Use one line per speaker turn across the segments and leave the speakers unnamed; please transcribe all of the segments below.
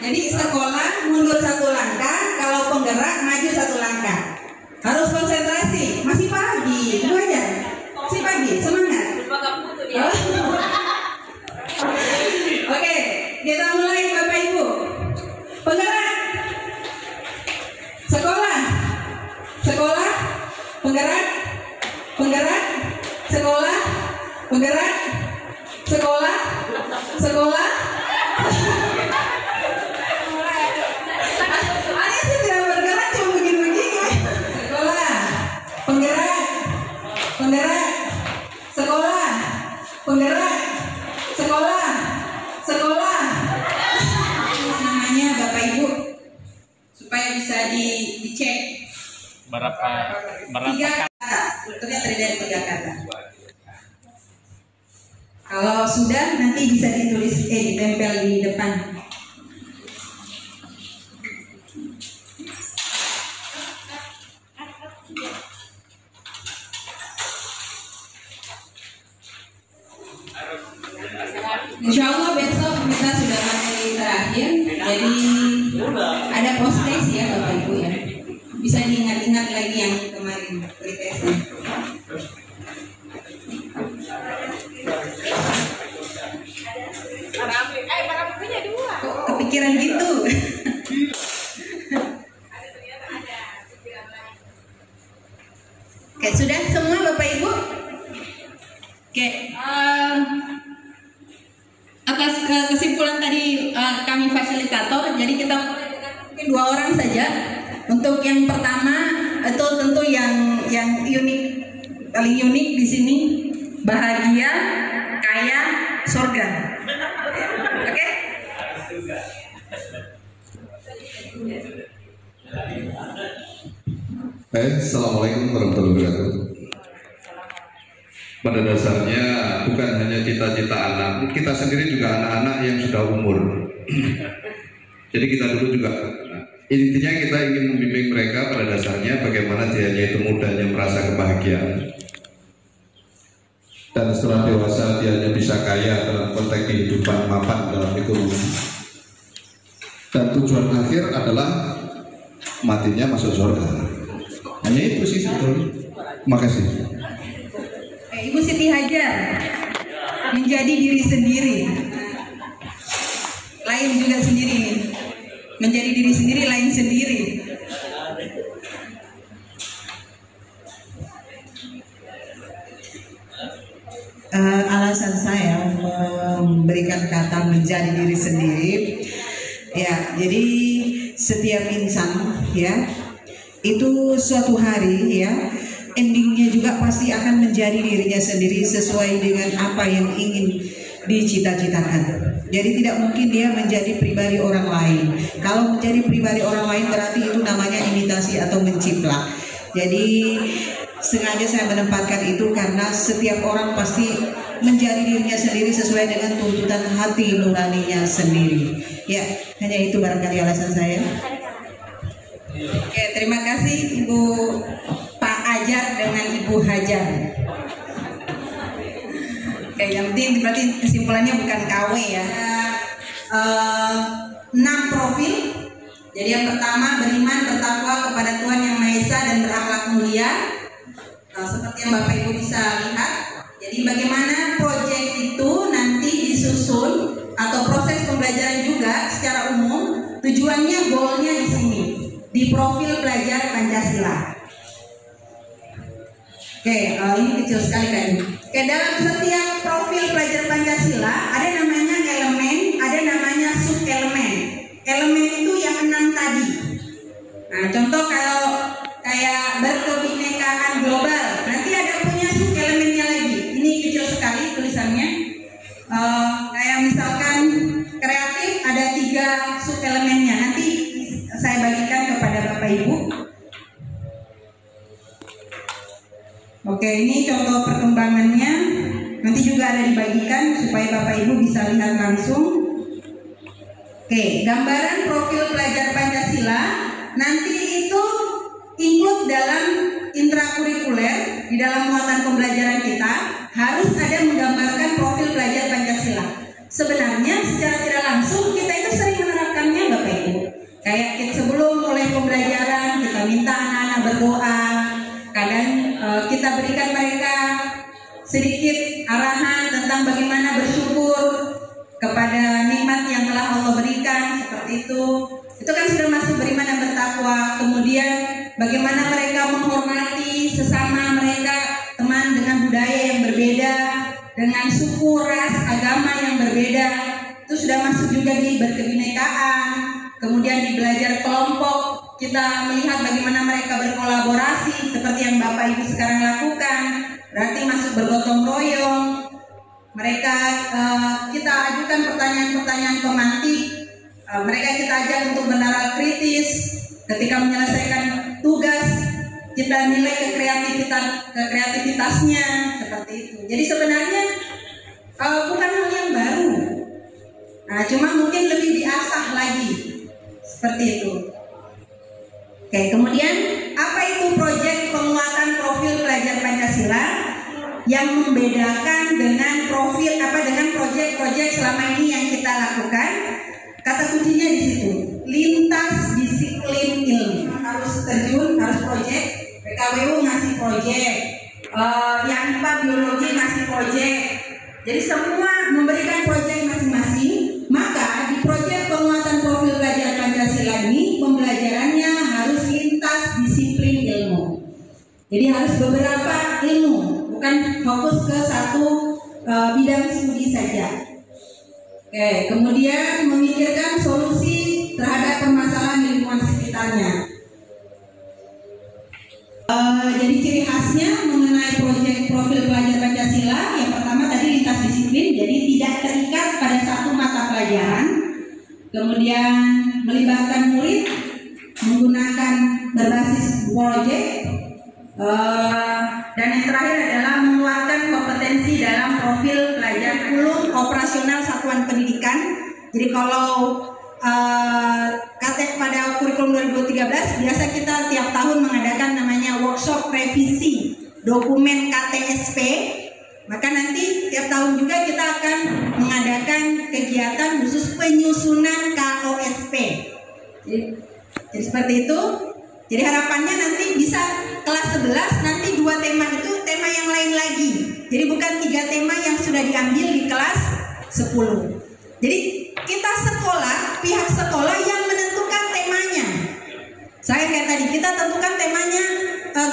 Jadi sekolah mundur satu langkah, kalau penggerak maju satu langkah. Harus konsentrasi. Masih pagi, itu aja. Masih pagi, semangat. Oke, kita mulai Bapak Ibu. Penggerak. Sekolah. Sekolah. Penggerak. Penggerak. Sekolah. Penggerak. Sekolah. Sekolah. Ada sih tidak bergerak, cuma begini-begini. Sekolah. Penggerak. Penggerak. Sekolah. Penggerak. Sekolah. Sekolah. Namanya Bapak Ibu supaya bisa dicek
berapa
tiga kata, sebetulnya terdiri dari 3 kata. Kalau sudah nanti bisa ditulis ditempel di depan. Insya Allah besok kita sudah materi terakhir, jadi ada post-test ya Bapak Ibu ya. Bisa diingat-ingat lagi yang kemarin pretestnya. Kok kepikiran gitu? Oke, sudah semua Bapak Ibu? Oke, atas kesimpulan tadi kami fasilitator, jadi kita mulai dengan mungkin 2 orang saja. Untuk yang pertama itu tentu yang unik, paling unik di sini, bahagia, kaya, surga. Oke?
Assalamualaikum warahmatullahi wabarakatuh. Pada dasarnya bukan hanya cita-cita anak, kita sendiri juga anak-anak yang sudah umur. Jadi kita dulu juga, intinya kita ingin membimbing mereka pada dasarnya bagaimana dianya itu mudanya merasa kebahagiaan. Dan setelah dewasa dianya bisa kaya dalam konteks kehidupan, mapan dalam ekonomi. Dan tujuan akhir adalah matinya masuk surga. Hanya itu sih sebetulnya. Makasih.
Ibu Siti Hajar, menjadi diri sendiri. Lain juga sendiri nih. Menjadi diri sendiri, lain sendiri.
Alasan saya memberikan kata menjadi diri sendiri, ya, jadi setiap insan ya itu suatu hari ya endingnya juga pasti akan menjadi dirinya sendiri sesuai dengan apa yang ingin dicita-citakan. Jadi tidak mungkin dia menjadi pribadi orang lain. Kalau menjadi pribadi orang lain berarti itu namanya imitasi atau menciplak. Jadi sengaja saya menempatkan itu karena setiap orang pasti menjadi dirinya sendiri sesuai dengan tuntutan hati nuraninya sendiri. Ya, hanya itu barangkali alasan saya.
Oke, terima kasih Ibu Pak Ajar dengan Ibu Hajar. Oke, yang penting berarti kesimpulannya bukan KW ya. 6 profil. Jadi yang pertama beriman bertakwa kepada Tuhan Yang Maha Esa dan berakhlak mulia. Seperti yang Bapak Ibu bisa lihat. Jadi bagaimana proyek itu nanti disusun atau proses pembelajaran juga secara umum, tujuannya goalnya di sini di profil pelajar Pancasila. Oke, ini kecil sekali kan. Oke, dalam setiap profil pelajar Pancasila ada namanya elemen, ada namanya sub elemen. Elemen itu yang 6 tadi. Nah, contoh kalau kayak berkebinekaan global, nanti ada punya sub elemennya lagi. Ini kecil sekali tulisannya. Kayak misalkan kreatif ada 3 sub elemennya. Nanti saya bagikan kepada Bapak Ibu. Oke, ini contoh perkembangannya. Nanti juga ada dibagikan supaya Bapak Ibu bisa lihat langsung. Oke, gambaran profil pelajar Pancasila nanti itu ikut dalam intrakurikuler di dalam muatan pembelajaran kita harus ada menggambarkan profil pelajar Pancasila. Sebenarnya secara tidak langsung kita itu sering menerapkannya Bapak kepada nikmat yang telah Allah berikan seperti itu kan sudah masuk beriman dan bertakwa. Kemudian bagaimana mereka menghormati sesama mereka, teman dengan budaya yang berbeda, dengan suku, ras, agama yang berbeda, itu sudah masuk juga di berkebinekaan. Kemudian di belajar kelompok, kita melihat bagaimana mereka berkolaborasi seperti yang Bapak Ibu sekarang lakukan, berarti masuk bergotong royong. Mereka kita ajukan pertanyaan-pertanyaan pemantik, mereka kita ajak untuk bernalar kritis. Ketika menyelesaikan tugas, kita nilai kreativitasnya seperti itu. Jadi sebenarnya bukan hal yang baru, cuma mungkin lebih diasah lagi seperti itu. Oke, kemudian apa itu proyek penguatan profil pelajar Pancasila? Yang membedakan dengan dengan proyek-proyek selama ini yang kita lakukan, kata kuncinya di situ, lintas disiplin ilmu. Harus terjun, harus proyek. PKWU ngasih proyek, yang IPA biologi ngasih proyek. Jadi semua memberikan proyek masing-masing. Maka di proyek penguatan profil pelajar Pancasila ini pembelajarannya harus lintas disiplin ilmu. Jadi harus beberapa ilmu, bukan fokus ke satu bidang studi saja. Oke, kemudian memikirkan solusi terhadap permasalahan lingkungan sekitarnya. Jadi ciri khasnya mengenai proyek profil pelajar Pancasila, yang pertama tadi lintas disiplin, jadi tidak terikat pada satu mata pelajaran. Kemudian melibatkan murid, menggunakan berbasis proyek. Dan yang terakhir adalah menguatkan kompetensi dalam profil pelajar kurikulum operasional satuan pendidikan. Jadi kalau pada kurikulum 2013 biasa kita tiap tahun mengadakan namanya workshop revisi dokumen KTSP. Maka nanti tiap tahun juga kita akan mengadakan kegiatan khusus penyusunan KOSP. Jadi seperti itu. Jadi harapannya nanti bisa kelas 11 nanti 2 tema itu tema yang lain lagi. Jadi bukan 3 tema yang sudah diambil di kelas 10. Jadi kita sekolah, pihak sekolah yang menentukan temanya. Saya kayak tadi kita tentukan temanya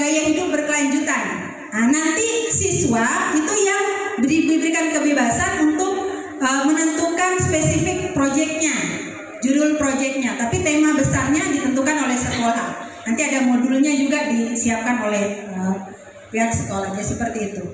gaya hidup berkelanjutan. Nah, nanti siswa itu yang diberikan kebebasan untuk menentukan spesifik proyeknya, judul proyeknya. Tapi tema besarnya ditentukan oleh sekolah. Nanti ada modulnya juga disiapkan oleh pihak sekolah. Jadi seperti itu.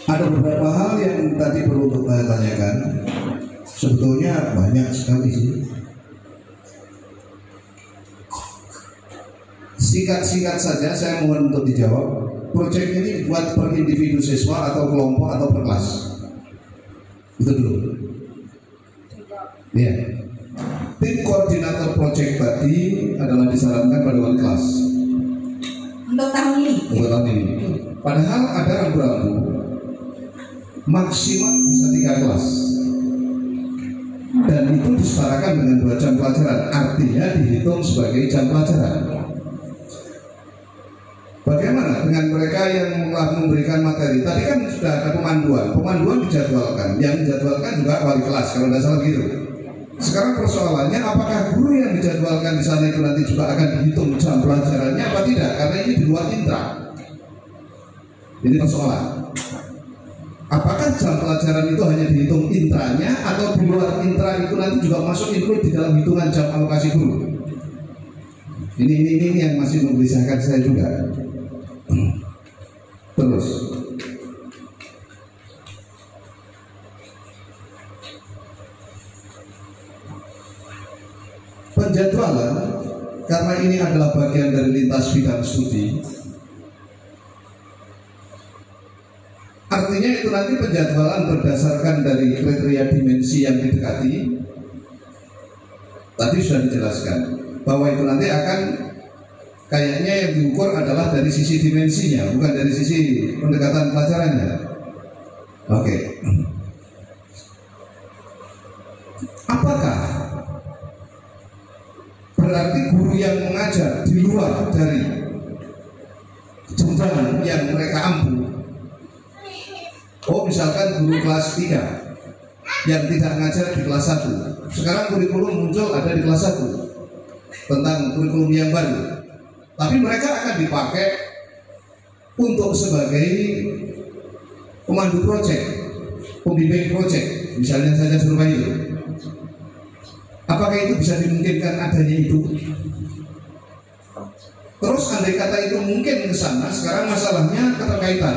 Ada beberapa hal yang tadi perlu untuk saya tanyakan. Sebetulnya banyak sekali sih. Singkat-singkat saja saya mohon untuk dijawab. Proyek ini dibuat per individu siswa atau kelompok atau per kelas? Itu dulu. Ya. Tim koordinator proyek tadi adalah disarankan pada wali kelas.
Untuk tahun ini.
Untuk tahun ini. Padahal ada rambu-rambu. Maksimal bisa 3 kelas. Dan itu disetarakan dengan 2 jam pelajaran. Artinya dihitung sebagai jam pelajaran. Bagaimana dengan mereka yang telah memberikan materi? Tadi kan sudah ada pemanduan. Pemanduan dijadwalkan. Yang dijadwalkan juga wali kelas kalau tidak salah gitu. Sekarang persoalannya apakah guru yang dijadwalkan di sana itu nanti juga akan dihitung jam pelajarannya apa tidak? Karena ini di luar intra. Ini persoalan. Apakah jam pelajaran itu hanya dihitung intranya atau di luar intra itu nanti juga masuk include di dalam hitungan jam alokasi guru? Ini yang masih menggelisahkan saya juga. Terus penjadwalan, karena ini adalah bagian dari lintas bidang studi, artinya itu nanti penjadwalan berdasarkan dari kriteria dimensi yang didekati. Tadi sudah dijelaskan bahwa itu nanti akan kayaknya yang diukur adalah dari sisi dimensinya, bukan dari sisi pendekatan pelajarannya. Oke. Apakah berarti guru yang mengajar di luar dari jenjang yang mereka ampu. Oh, misalkan guru kelas 3 yang tidak mengajar di kelas 1. Sekarang kurikulum muncul ada di kelas 1 tentang kurikulum yang baru. Tapi mereka akan dipakai untuk sebagai pemandu proyek, pembimbing proyek, misalnya saja Surabaya. Apakah itu bisa dimungkinkan adanya itu? Terus andai kata itu mungkin ke sana, sekarang masalahnya keterkaitan.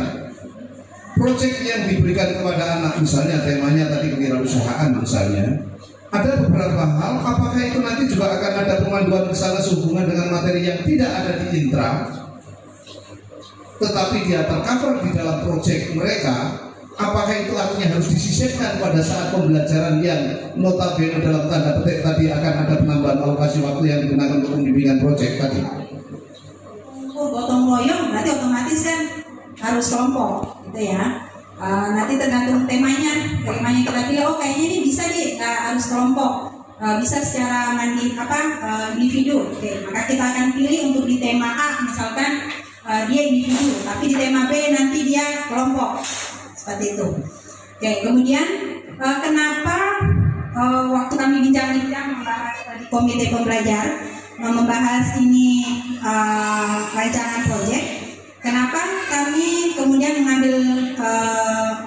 Proyek yang diberikan kepada anak, misalnya temanya tadi kewirausahaan misalnya, ada beberapa hal, apakah itu nanti juga akan ada pemanduan ke sana sehubungan dengan materi yang tidak ada di intra, tetapi dia tercover di dalam proyek mereka? Apakah itu artinya harus disisipkan pada saat pembelajaran yang notabene dalam tanda petik tadi akan ada penambahan alokasi waktu yang digunakan untuk pembimbingan proyek tadi?
Gotong royong berarti otomatis kan harus kelompok gitu ya. Nanti tergantung temanya kita pilih. Oh kayaknya ini bisa nih harus kelompok, bisa secara individu. Oke, maka kita akan pilih untuk di tema A misalkan dia individu, tapi di tema B nanti dia kelompok. Seperti itu. Oke, kemudian kenapa waktu kami bincang-bincang membahas di komite pembelajar membahas ini rancangan proyek, kenapa kami kemudian mengambil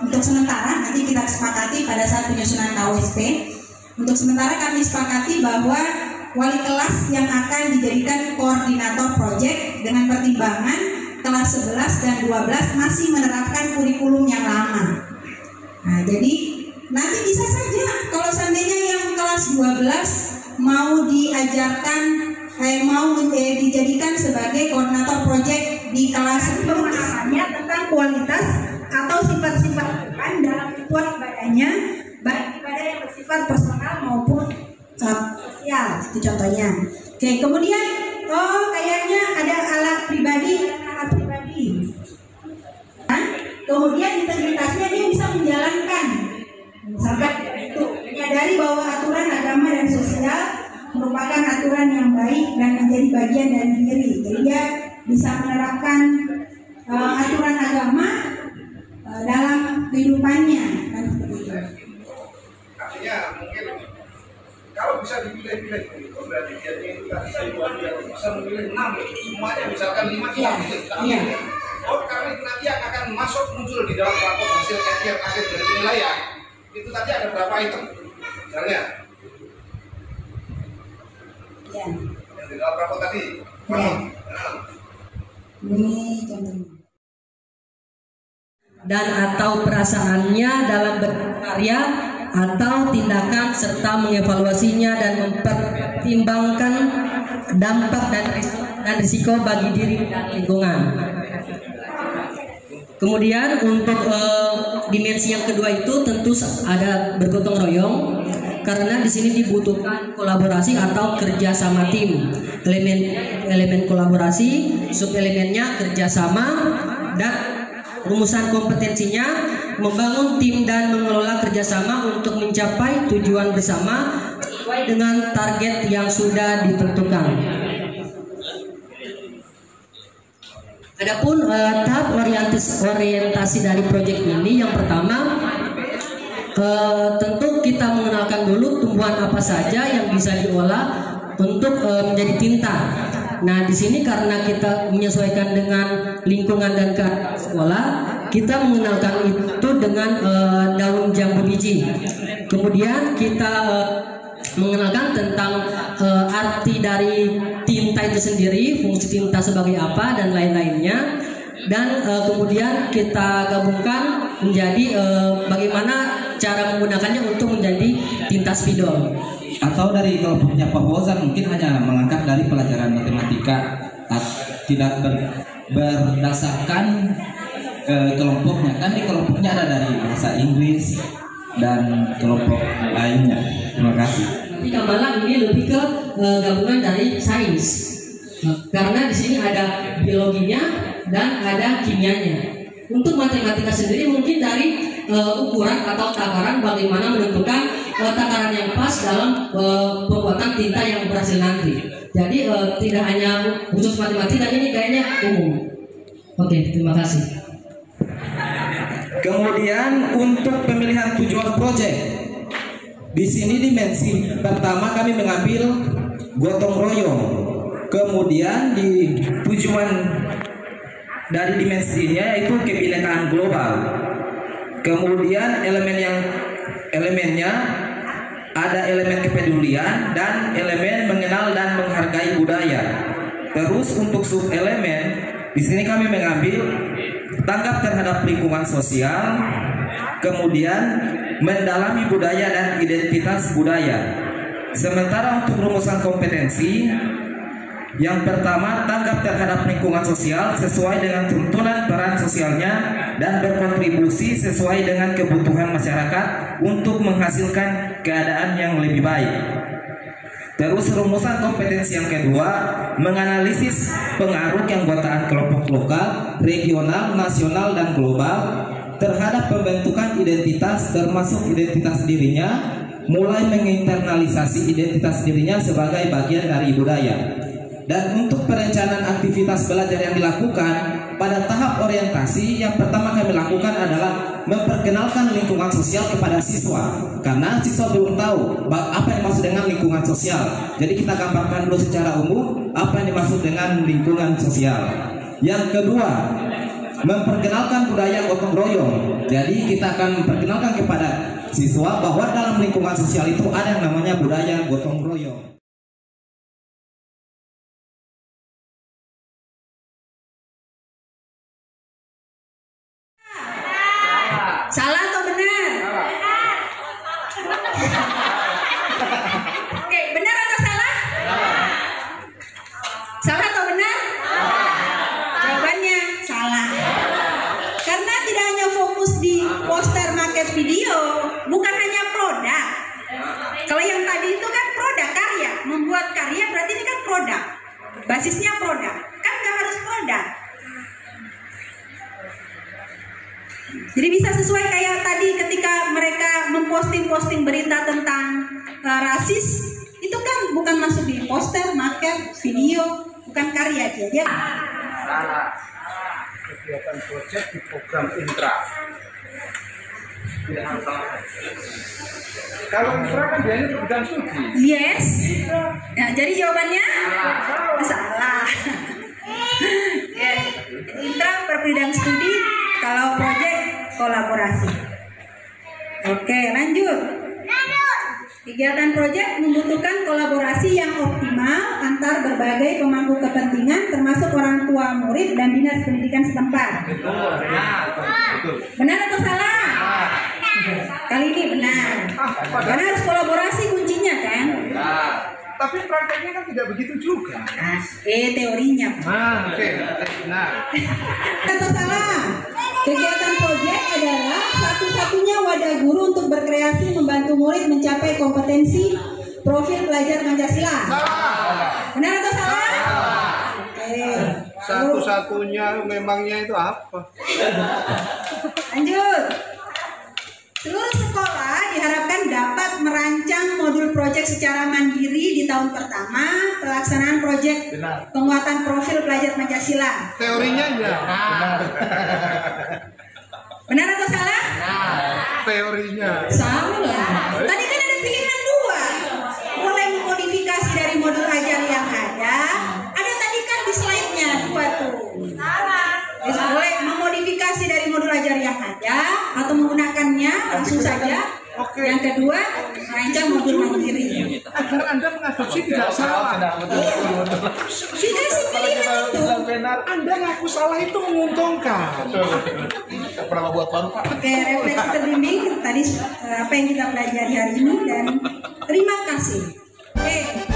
untuk sementara, nanti kita sepakati pada saat penyusunan KWSP, untuk sementara kami sepakati bahwa wali kelas yang akan dijadikan koordinator proyek dengan pertimbangan kelas 11 dan 12 masih menerapkan kurikulum yang lama. Nah, jadi nanti bisa saja kalau seandainya yang kelas 12 mau diajarkan mau dijadikan sebagai koordinator proyek di kelas pembahasannya tentang kualitas atau sifat-sifat depan dalam ritual ibadahnya, baik ibadah yang bersifat personal maupun sosial, itu contohnya. Oke, kemudian kayaknya ada alat pribadi. Kemudian integritasnya dia bisa menjalankan, misalkan itu menyadari bahwa aturan agama dan sosial merupakan aturan yang baik dan menjadi bagian dari diri. Jadi dia bisa menerapkan aturan agama dalam kehidupannya, kan seperti itu.
Artinya mungkin kalau bisa dipilih-pilih, berarti dia itu bisa memilih 6, semuanya misalkan 5 kita pilih.
Iya.
Oh, karena itu nanti akan muncul di dalam rapor hasil akhir dari penilaian. Itu tadi ada berapa item? Misalnya,
Ya.
yang di dalam rapor tadi.
Ya. Ini contohnya.
Dan atau perasaannya dalam berkarya atau tindakan serta mengevaluasinya dan mempertimbangkan dampak dan risiko bagi diri dan lingkungan. Kemudian untuk dimensi yang kedua itu tentu ada bergotong royong, karena di sini dibutuhkan kolaborasi atau kerja sama tim. Elemen kolaborasi, subelemennya kerjasama, dan rumusan kompetensinya membangun tim dan mengelola kerjasama untuk mencapai tujuan bersama sesuai dengan target yang sudah ditentukan. Adapun tahap orientasi dari proyek ini, yang pertama tentu kita mengenalkan dulu tumbuhan apa saja yang bisa diolah untuk menjadi tinta. Nah, di sini karena kita menyesuaikan dengan lingkungan dan keadaan sekolah, kita mengenalkan itu dengan daun jambu biji. Kemudian kita mengenalkan tentang arti dari tinta itu sendiri, fungsi tinta sebagai apa dan lain-lainnya, dan kemudian kita gabungkan menjadi bagaimana cara menggunakannya untuk menjadi tinta spidol.
Atau dari kelompoknya Pak Fauzan mungkin hanya mengangkat dari pelajaran matematika, tidak berdasarkan kelompoknya, kan di kelompoknya ada dari bahasa Inggris dan kelompok lainnya. Terima kasih.
Nanti Kamala ini lebih ke gabungan dari sains, karena di sini ada biologinya dan ada kimianya. Untuk matematika sendiri mungkin dari ukuran atau takaran, bagaimana menentukan takaran yang pas dalam pembuatan tinta yang berhasil nanti. Jadi tidak hanya khusus matematika, ini kayaknya umum. Oke, terima kasih.
Kemudian untuk pemilihan tujuan proyek, di sini dimensi pertama kami mengambil gotong royong. Kemudian di tujuan dari dimensinya itu kebinekaan global. Kemudian elemennya ada elemen kepedulian dan elemen mengenal dan menghargai budaya. Terus untuk sub elemen di sini kami mengambil tanggap terhadap lingkungan sosial, kemudian mendalami budaya dan identitas budaya. Sementara untuk rumusan kompetensi, yang pertama tanggap terhadap lingkungan sosial sesuai dengan tuntunan peran sosialnya dan berkontribusi sesuai dengan kebutuhan masyarakat untuk menghasilkan keadaan yang lebih baik. Terus rumusan kompetensi yang kedua, menganalisis pengaruh keanggotaan kelompok lokal, regional, nasional, dan global terhadap pembentukan identitas termasuk identitas dirinya, mulai menginternalisasi identitas dirinya sebagai bagian dari budaya. Dan untuk perencanaan aktivitas belajar yang dilakukan pada tahap orientasi, yang pertama kami lakukan adalah memperkenalkan lingkungan sosial kepada siswa, karena siswa belum tahu apa yang dimaksud dengan lingkungan sosial. Jadi kita gambarkan dulu secara umum apa yang dimaksud dengan lingkungan sosial. Yang kedua, memperkenalkan budaya gotong royong. Jadi kita akan memperkenalkan kepada siswa bahwa dalam lingkungan sosial itu ada yang namanya budaya gotong royong.
Salah atau benar? Oke, benar atau salah? Salah atau benar? Jawabannya salah. Karena tidak hanya fokus di poster, maket, video, bukan hanya produk. Kalau yang tadi itu kan produk karya, membuat karya berarti ini kan produk. Basisnya produk, kan nggak harus produk. Jadi bisa sesuai kayak tadi ketika mereka memposting berita tentang rasis, itu kan bukan masuk di poster, maket, video, bukan karya dia.
Salah. Kegiatan proyek di program intra. Tidak harus salah. Kalau intra kan biasanya bidang studi.
Yes. Ya, jadi jawabannya salah. Yes. Intra berbidang studi, kalau proyek kolaborasi. Oke, lanjut. Kegiatan proyek membutuhkan kolaborasi yang optimal antar berbagai pemangku kepentingan termasuk orang tua murid dan dinas pendidikan setempat. Benar atau salah? Kali ini benar. Karena harus kolaborasi kuncinya kan?
Tapi prakteknya kan tidak begitu juga.
Teorinya.
Oke, benar.
Atau salah? Kegiatan proyek adalah satu-satunya wadah guru untuk berkreasi membantu murid mencapai kompetensi profil pelajar Pancasila.
Salah.
Benar atau salah? Oke.
Satu-satunya memangnya itu apa?
Lanjut. Seluruh sekolah diharapkan dapat merancang modul proyek secara mandiri di tahun pertama pelaksanaan proyek penguatan profil pelajar Pancasila.
Teorinya ya.
Benar atau salah?
Teorinya.
Salah. Tadi kan ada pilihan dua. Boleh memodifikasi dari modul ajar yang ada. Ada tadi kan di slide-nya dua tuh. Salah. Boleh memodifikasi dari modul ajar yang ada atau menggunakannya langsung saja.
Oke.
Yang kedua, merancang modul mandiri.
Agar Anda mengadopsi tidak salah.
Dikasih pilihan itu.
Anda ngaku salah itu menguntungkan. Berapa buat baru Pak?
Oke, refleksi terbimbing tadi apa yang kita pelajari hari ini dan terima kasih. Oke.